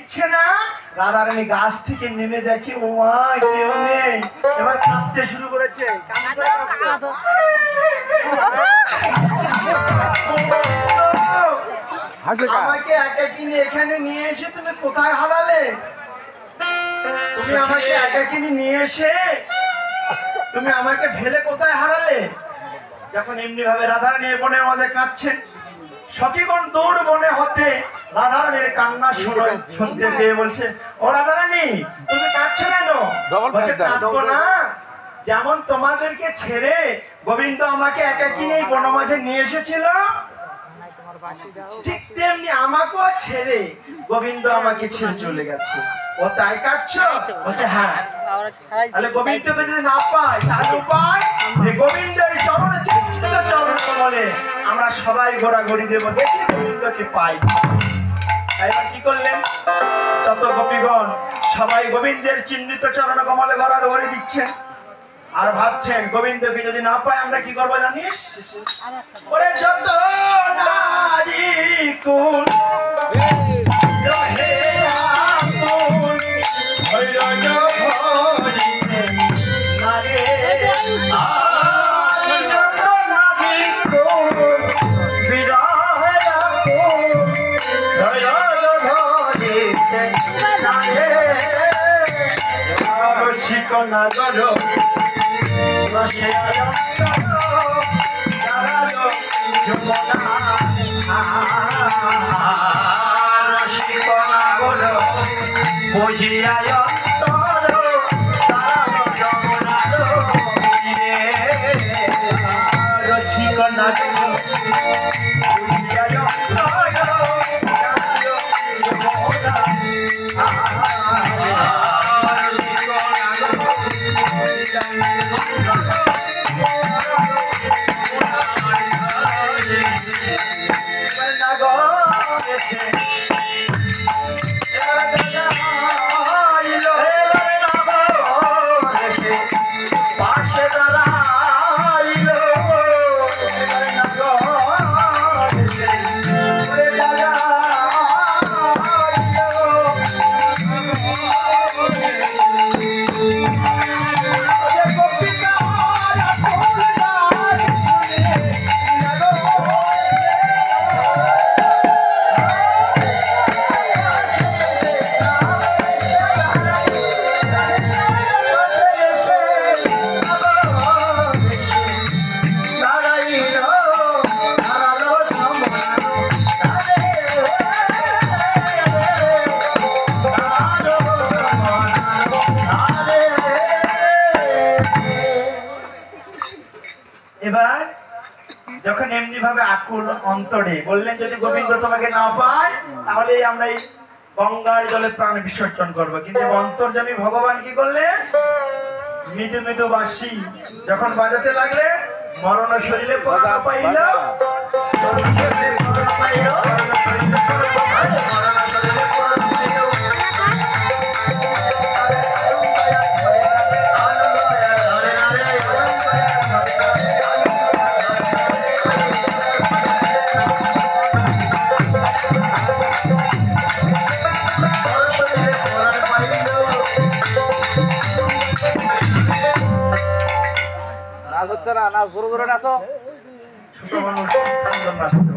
দিচ্ছে না। রাধারানী গাছ থেকে নেমে দেখে ও মা কেউ নেই, এবার কাঁদতে শুরু করেছে। আমাকে একাকিনী এখানে নিয়ে এসে তুমি কোথায় হারালে? তুমি আমাকে একাকিনী নিয়ে এসে তুমি আমাকে ফেলে কোথায় হারালে? যখন এমনি ভাবে রাধারানী বনের মাঝে কাঁদছেন, সখীগণ দৌড় বনে হতে রাধারানীর কান্না শুনতে পেয়ে বলছে, ও রাধারানী তুমি কাঁদছো কেন? কাঁদবো না, যেমন তোমাদেরকে ছেড়ে গোবিন্দ আমাকে একাকিনী বনমাঝে নিয়ে এসেছিল, ঠিক তেমনি আমাকেও ছেড়ে গোবিন্দ আমাকে ছেড়ে চলে গেছে। ও তাই কাঁদছো? বলছে হ্যাঁ। তাহলে গোবিন্দকে যদি না পাই তার উপায় গোবিন্দের চরণে চিন্তিত চরণ কমলে আমরা সবাই ঘোরাঘুরি দেব, দেখি গোবিন্দকে পাই। এবার কি করলেন? যত গোপীগণ সবাই গোবিন্দের চিহ্নিত চরণ কমলে ঘোরাঘুরি দিচ্ছেন আর ভাবছেন গোবিন্দকে যদি না পাই আমরা কি করবো জানিস? ওরে যত নারী কুল এবার যখন এমনি ভাবে আকুল অন্তরে বললেন যদি গোবিন্দ তোমাকে না পায় তাহলে আমরা এই গঙ্গার জলে প্রাণ বিসর্জন করবো, কিন্তু অন্তর্যামী ভগবান কি করলেন? মৃদু মৃদু বাঁশি যখন বাজাতে লাগলে মরণ শরীরে পড়া পাইল, না শুরু করে নাচো। ছোট মানুষ